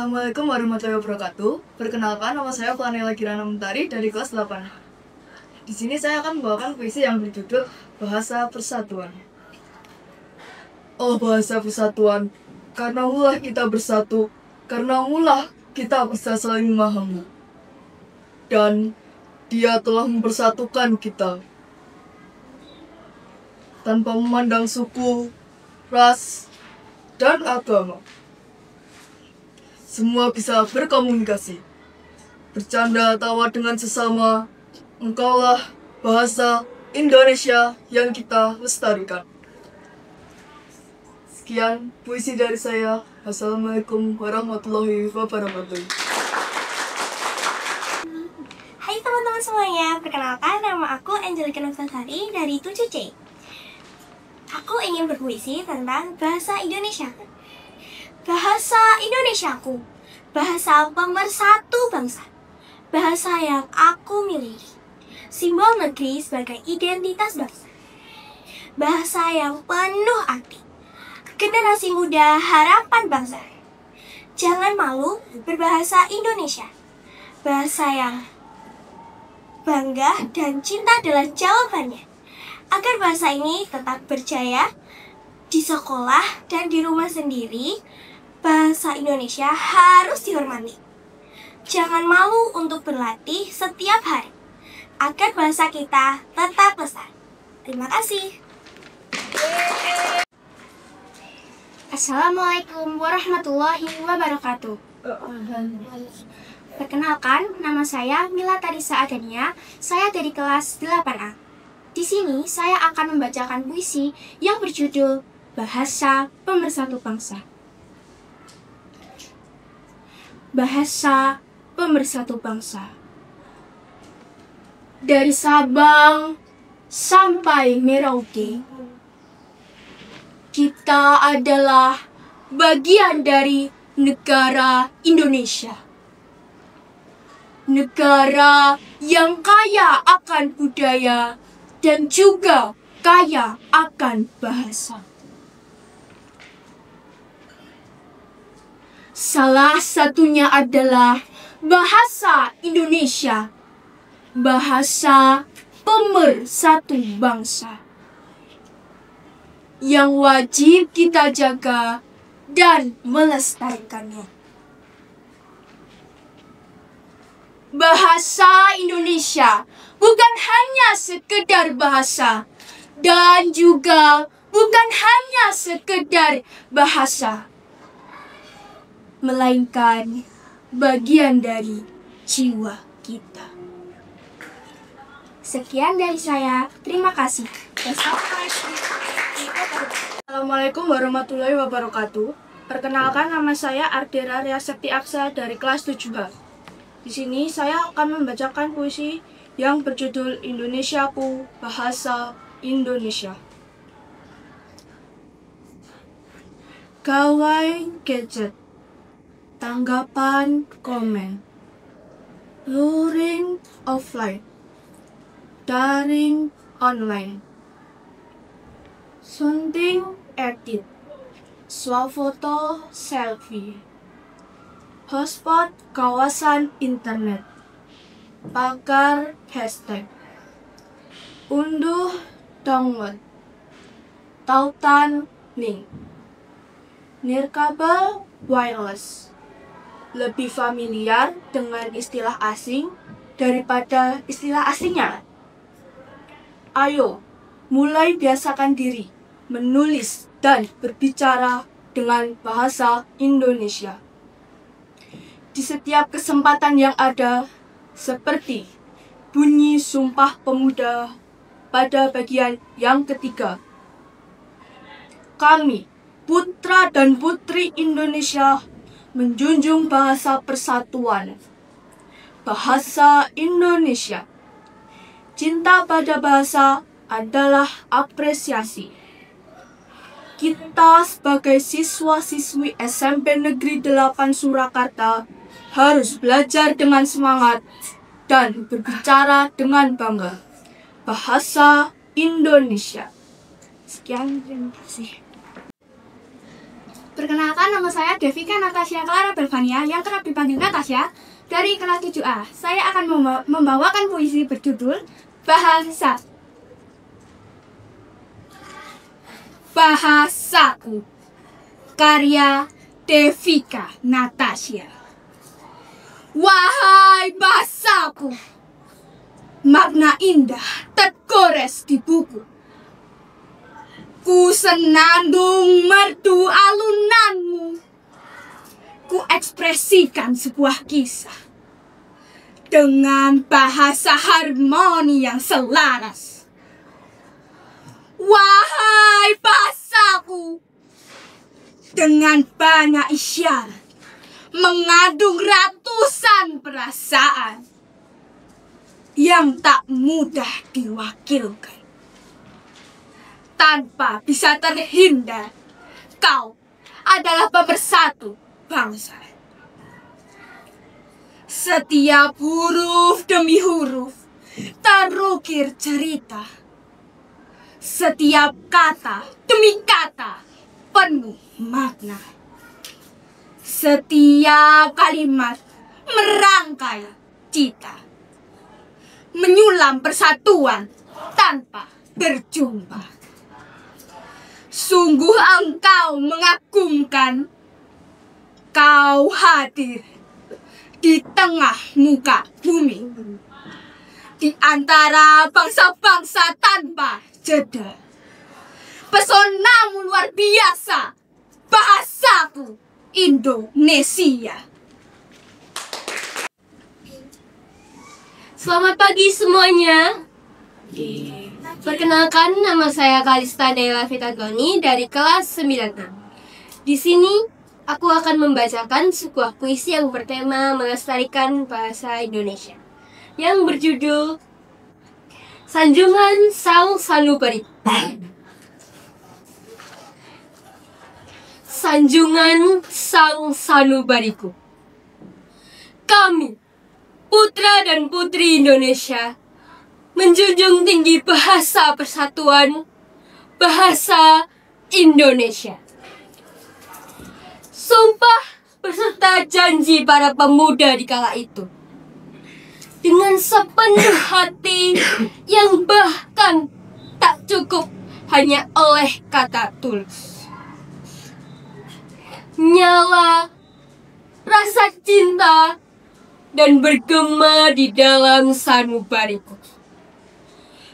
Assalamualaikum warahmatullahi wabarakatuh. Perkenalkan, nama saya Planela Kirana Mentari dari kelas 8. Di sini saya akan membawakan puisi yang berjudul Bahasa Persatuan. Oh bahasa persatuan, karena mulah kita bersatu, karena mulah kita bisa saling memahami. Dan Dia telah mempersatukan kita. Tanpa memandang suku, ras, dan agama. Semua bisa berkomunikasi, bercanda tawa dengan sesama. Engkaulah bahasa Indonesia yang kita lestarikan. Sekian puisi dari saya. Assalamualaikum warahmatullahi wabarakatuh. Hai teman-teman semuanya, perkenalkan nama aku Angelica Nurtasari dari 7C. Aku ingin berpuisi tentang bahasa Indonesia. Bahasa Indonesiaku, bahasa pemersatu bangsa, bahasa yang aku miliki, simbol negeri sebagai identitas bangsa, bahasa yang penuh arti, generasi muda harapan bangsa. Jangan malu berbahasa Indonesia, bahasa yang bangga dan cinta adalah jawabannya. Agar bahasa ini tetap berjaya di sekolah dan di rumah sendiri, bahasa Indonesia harus dihormati. Jangan malu untuk berlatih setiap hari, agar bahasa kita tetap lestari. Terima kasih. Assalamualaikum warahmatullahi wabarakatuh. Perkenalkan, nama saya Mila Tarisa Adania. Saya dari kelas 8A. Di sini saya akan membacakan puisi yang berjudul Bahasa Pemersatu Bangsa. Bahasa Pemersatu Bangsa. Dari Sabang sampai Merauke, kita adalah bagian dari negara Indonesia. Negara yang kaya akan budaya dan juga kaya akan bahasa. Salah satunya adalah bahasa Indonesia, bahasa pemersatu bangsa, yang wajib kita jaga dan melestarikannya. Bahasa Indonesia bukan hanya sekedar bahasa, dan juga bukan hanya sekedar bahasa, melainkan bagian dari jiwa kita. Sekian dari saya, terima kasih. Assalamualaikum warahmatullahi wabarakatuh. Perkenalkan, nama saya Ardera Riasakti Aksa dari kelas 7A. Di sini saya akan membacakan puisi yang berjudul Indonesiaku, Bahasa Indonesia. Gawai gadget, tanggapan komen, luring offline, daring online, sunting edit, swafoto selfie, hotspot kawasan internet, pakar hashtag, unduh download, tautan link, nirkabel wireless. Lebih familiar dengan istilah asing daripada istilah aslinya. Ayo, mulai biasakan diri menulis dan berbicara dengan bahasa Indonesia. Di setiap kesempatan yang ada, seperti bunyi Sumpah Pemuda pada bagian yang ketiga. Kami, putra dan putri Indonesia, menjunjung bahasa persatuan, bahasa Indonesia. Cinta pada bahasa adalah apresiasi. Kita sebagai siswa-siswi SMP Negeri 8 Surakarta harus belajar dengan semangat dan berbicara dengan bangga bahasa Indonesia. Sekian, terima kasih. Perkenalkan, nama saya Devika Natasha Clara Belvania yang kerap dipanggil Natasha dari kelas 7A. Saya akan membawakan puisi berjudul Bahasa. Bahasaku, karya Devika Natasha. Wahai bahasaku, makna indah tergores di buku. Ku senandung merdu alunanmu. Ku ekspresikan sebuah kisah dengan bahasa harmoni yang selaras. Wahai bahasaku, dengan banyak isyarat mengandung ratusan perasaan yang tak mudah diwakilkan. Tanpa bisa terhindar, kau adalah pemersatu bangsa. Setiap huruf demi huruf terukir cerita. Setiap kata demi kata penuh makna. Setiap kalimat merangkai cita, menyulam persatuan tanpa berjumpa. Sungguh engkau mengagumkan. Kau hadir di tengah muka bumi, di antara bangsa-bangsa tanpa jeda. Pesonamu luar biasa, bahasaku Indonesia. Selamat pagi semuanya. Perkenalkan, nama saya Kalista Dela Vitagoni dari kelas 9A. Di sini aku akan membacakan sebuah puisi yang bertema melestarikan bahasa Indonesia yang berjudul Sanjungan Sang Sanubariku. Sanjungan Sang Sanubariku. Kami, putra dan putri Indonesia, menjunjung tinggi bahasa persatuan, bahasa Indonesia. Sumpah beserta janji para pemuda di kala itu, dengan sepenuh hati yang bahkan tak cukup hanya oleh kata tulus. Nyala, rasa cinta, dan bergema di dalam sanubariku.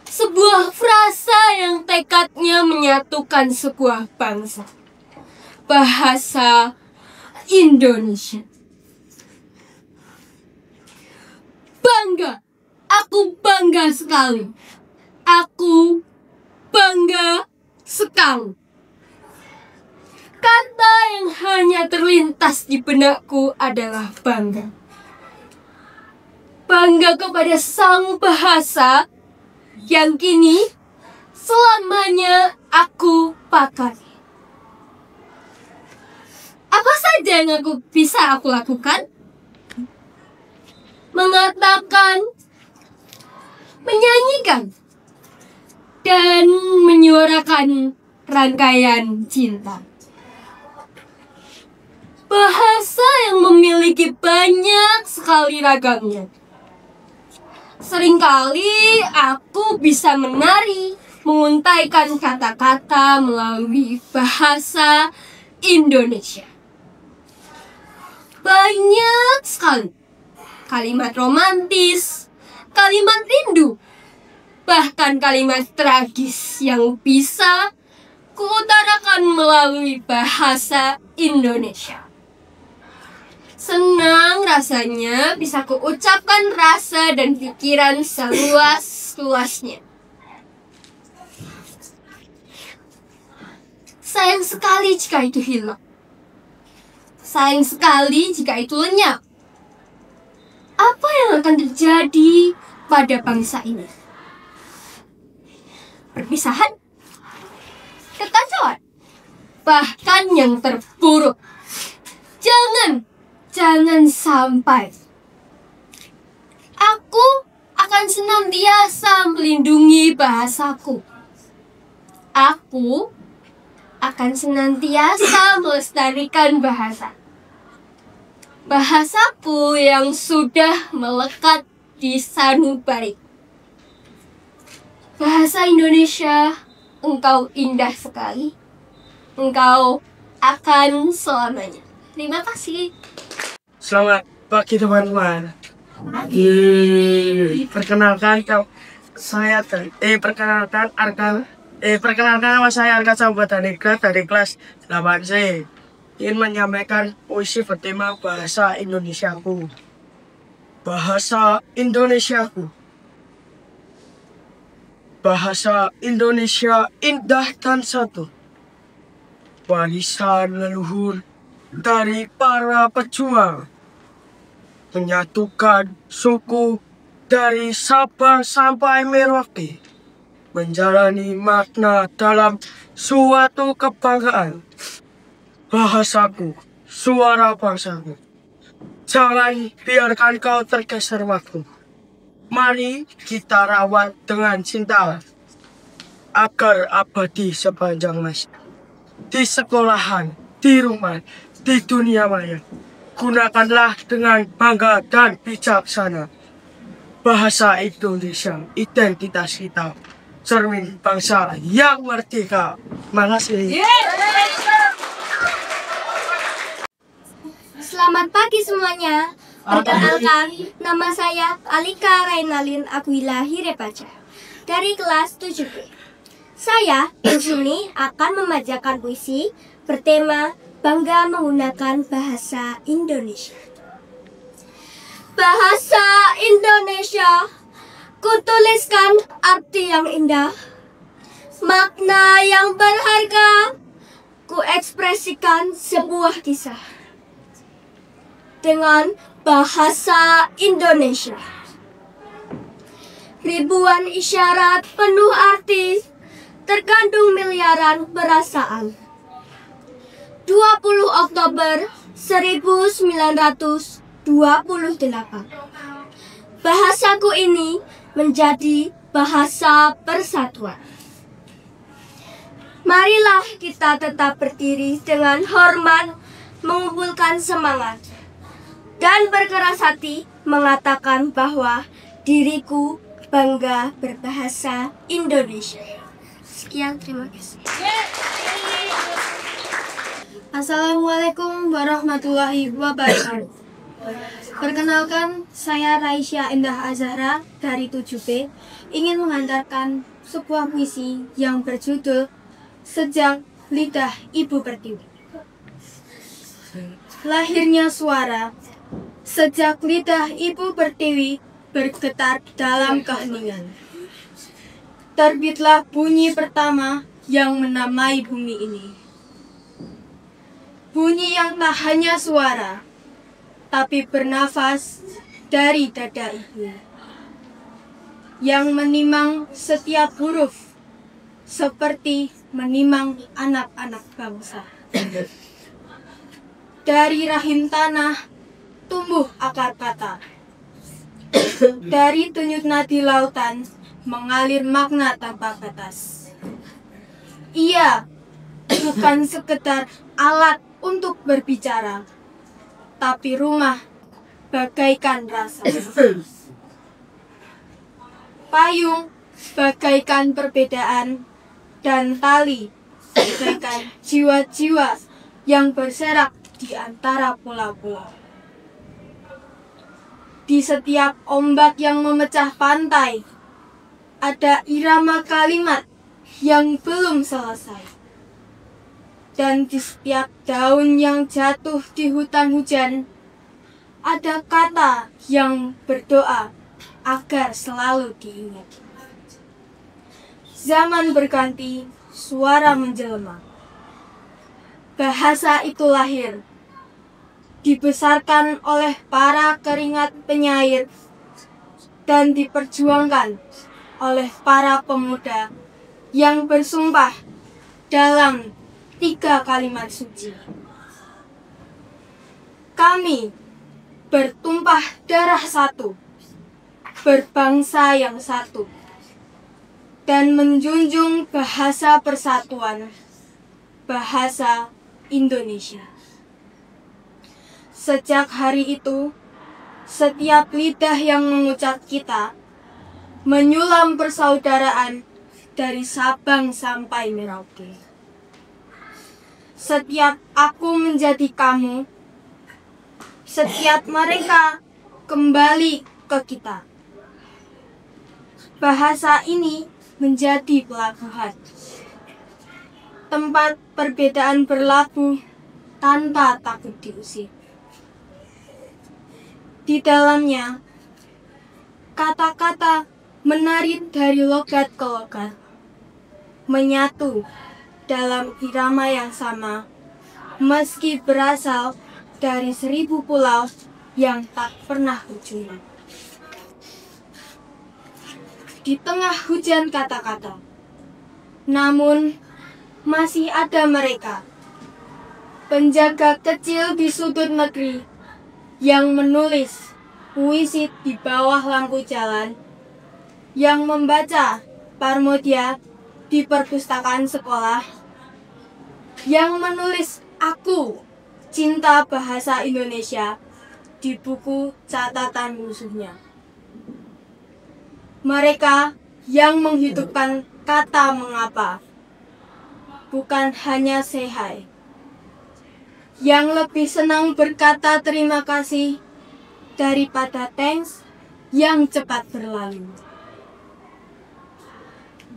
Sebuah frasa yang tekadnya menyatukan sebuah bangsa. Bahasa Indonesia. Bangga, aku bangga sekali. Aku bangga sekali. Kata yang hanya terlintas di benakku adalah bangga. Bangga kepada sang bahasa yang kini selamanya aku pakai. Apa saja yang bisa aku lakukan? Mengatakan, menyanyikan, dan menyuarakan rangkaian cinta. Bahasa yang memiliki banyak sekali ragamnya. Seringkali aku bisa menari, menguntaikan kata-kata melalui bahasa Indonesia. Banyak sekali kalimat romantis, kalimat rindu, bahkan kalimat tragis yang bisa kuutarakan melalui bahasa Indonesia. Senang rasanya bisa kuucapkan rasa dan pikiran seluas-luasnya. Sayang sekali jika itu hilang. Sayang sekali jika itu lenyap. Apa yang akan terjadi pada bangsa ini? Perpisahan? Kekacauan? Bahkan yang terburuk. Jangan sampai. Aku akan senantiasa melindungi bahasaku. Aku akan senantiasa melestarikan bahasa. Bahasaku yang sudah melekat di sanubari. Bahasa Indonesia, engkau indah sekali. Engkau akan selamanya. Terima kasih. Selamat pagi teman-teman. Perkenalkan nama saya Arka Sahabat Nikra dari kelas 8C. Ingin menyampaikan puisi bertema bahasa Indonesiaku. Bahasa Indonesiaku. Bahasa Indonesia indah dan satu. Warisan leluhur dari para pejuang. Menyatukan suku dari Sabang sampai Merauke. Menjalani makna dalam suatu kebanggaan. Bahasaku, suara bangsaku. Jangan biarkan kau tergeser waktu. Mari kita rawat dengan cinta agar abadi sepanjang masa. Di sekolahan, di rumah, di dunia maya. Gunakanlah dengan bangga dan bijaksana. Bahasa Indonesia, identitas kita. Cermin bangsa yang merdeka. Makasih. Selamat pagi semuanya. Perkenalkan, nama saya Alika Rainalin Aguila Hirepaca dari kelas 7B. Saya di sini akan membacakan puisi bertema bangga menggunakan bahasa Indonesia. Bahasa Indonesia, kutuliskan arti yang indah, makna yang berharga, kuekspresikan sebuah kisah dengan bahasa Indonesia. Ribuan isyarat penuh arti, terkandung miliaran perasaan. 20 Oktober 1928. Bahasaku ini menjadi bahasa persatuan. Marilah kita tetap berdiri dengan hormat, mengumpulkan semangat, dan berkeras hati mengatakan bahwa diriku bangga berbahasa Indonesia. Sekian, terima kasih. Assalamualaikum warahmatullahi wabarakatuh. Perkenalkan, saya Raisya Endah Azahra dari 7B ingin mengantarkan sebuah puisi yang berjudul Sejak Lidah Ibu Pertiwi. Lahirnya suara, sejak lidah ibu pertiwi bergetar dalam keheningan. Terbitlah bunyi pertama yang menamai bumi ini. Bunyi yang tak hanya suara, tapi bernafas dari dada ibu, yang menimang setiap huruf seperti menimang anak-anak bangsa. Dari rahim tanah tumbuh akar kata. Dari denyut nadi lautan mengalir makna tanpa batas. Ia bukan sekedar alat untuk berbicara, tapi rumah bagaikan rasa. Payung bagaikan perbedaan, dan tali bagaikan jiwa-jiwa yang berserak di antara pulau-pulau. Di setiap ombak yang memecah pantai, ada irama kalimat yang belum selesai. Dan di setiap daun yang jatuh di hutan hujan, ada kata yang berdoa agar selalu diingat. Zaman berganti, suara menjelma. Bahasa itu lahir, dibesarkan oleh para keringat penyair, dan diperjuangkan oleh para pemuda yang bersumpah dalam 3 kalimat suci. Kami bertumpah darah satu, berbangsa yang satu, dan menjunjung bahasa persatuan bahasa Indonesia. Sejak hari itu, setiap lidah yang mengucap kita menyulam persaudaraan dari Sabang sampai Merauke. Setiap aku menjadi kamu, setiap mereka kembali ke kita. Bahasa ini menjadi pelabuhan, tempat perbedaan berlabuh tanpa takut diusir. Di dalamnya, kata-kata menari dari logat ke logat, menyatu dalam irama yang sama, meski berasal dari 1000 pulau yang tak pernah ujungnya. Di tengah hujan kata-kata, namun masih ada mereka, penjaga kecil di sudut negeri, yang menulis puisi di bawah lampu jalan, yang membaca Parmodia di perpustakaan sekolah, yang menulis aku cinta bahasa Indonesia di buku catatan musuhnya. Mereka yang menghidupkan kata mengapa, bukan hanya say hi. Yang lebih senang berkata terima kasih daripada thanks yang cepat berlalu.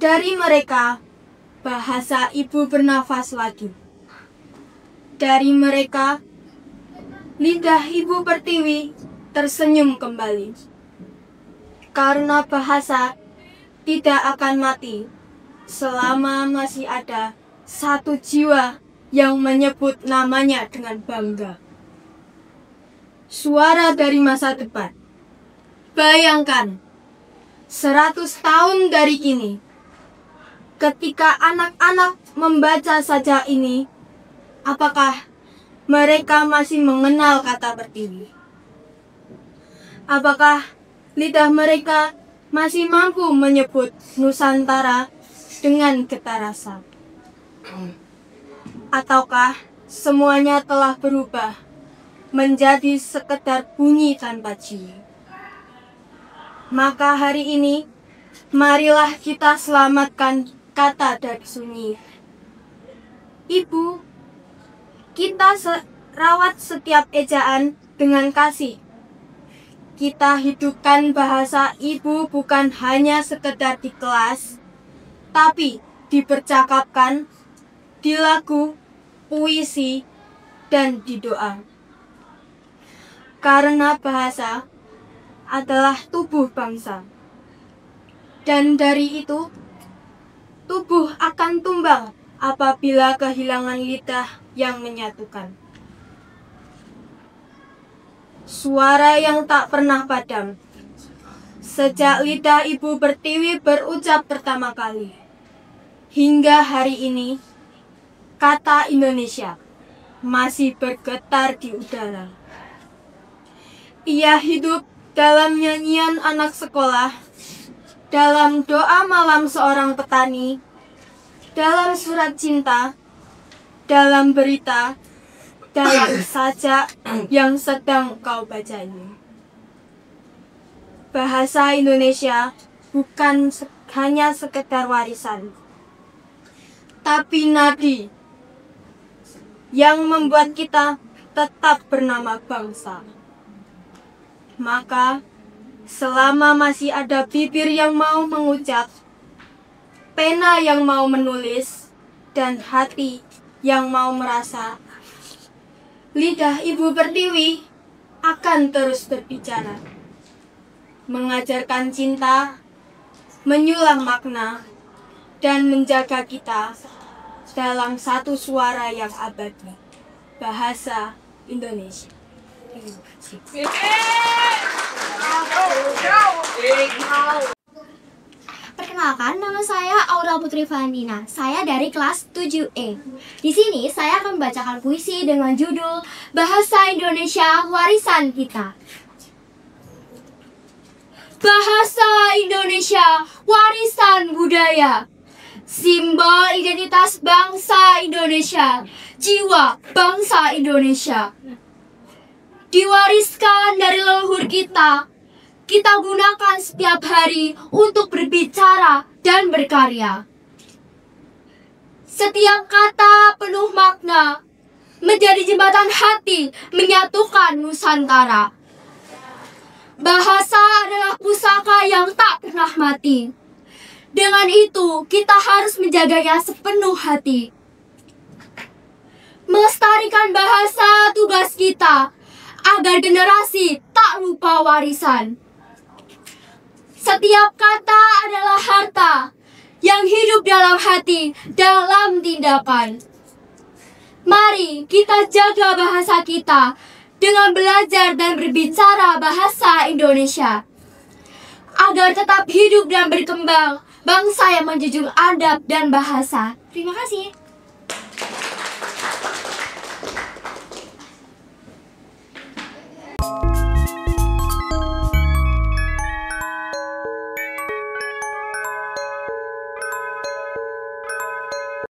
Dari mereka, bahasa ibu bernafas lagi. Dari mereka, lidah ibu pertiwi tersenyum kembali. Karena bahasa tidak akan mati selama masih ada satu jiwa yang menyebut namanya dengan bangga. Suara dari masa depan. Bayangkan, 100 tahun dari kini, ketika anak-anak membaca saja ini, apakah mereka masih mengenal kata pertiwi? Apakah lidah mereka masih mampu menyebut Nusantara dengan getar rasa? Ataukah semuanya telah berubah menjadi sekedar bunyi tanpa jiwa? Maka hari ini, marilah kita selamatkan kata dari sunyi. Ibu, kita rawat setiap ejaan dengan kasih. Kita hidupkan bahasa ibu bukan hanya sekedar di kelas, tapi dipercakapkan di lagu, puisi, dan di doa. Karena bahasa adalah tubuh bangsa. Dan dari itu, tubuh akan tumbang apabila kehilangan lidah yang menyatukan. Suara yang tak pernah padam. Sejak lidah ibu pertiwi berucap pertama kali, hingga hari ini, kata Indonesia masih bergetar di udara. Ia hidup dalam nyanyian anak sekolah, dalam doa malam seorang petani, dalam surat cinta, dalam berita, dalam sajak yang sedang kau baca ini. Bahasa Indonesia bukan hanya sekedar warisan, tapi nadi yang membuat kita tetap bernama bangsa. Maka, selama masih ada bibir yang mau mengucap, pena yang mau menulis, dan hati yang mau merasa, lidah ibu pertiwi akan terus berbicara, mengajarkan cinta, menyulam makna, dan menjaga kita dalam satu suara yang abadi, bahasa Indonesia. Perkenalkan, nama saya Aura Putri Valentina. Saya dari kelas 7E. Di sini saya akan membacakan puisi dengan judul Bahasa Indonesia Warisan Kita. Bahasa Indonesia warisan budaya. simbol identitas bangsa Indonesia, jiwa bangsa Indonesia. Diwariskan dari leluhur kita gunakan setiap hari untuk berbicara dan berkarya. Setiap kata penuh makna, menjadi jembatan hati menyatukan Nusantara. Bahasa adalah pusaka yang tak pernah mati. Dengan itu, kita harus menjaganya sepenuh hati. Melestarikan bahasa tugas kita, agar generasi tak lupa warisan. Setiap kata adalah harta yang hidup dalam hati, dalam tindakan. Mari kita jaga bahasa kita dengan belajar dan berbicara bahasa Indonesia, agar tetap hidup dan berkembang, bangsa yang menjunjung adab dan bahasa. Terima kasih.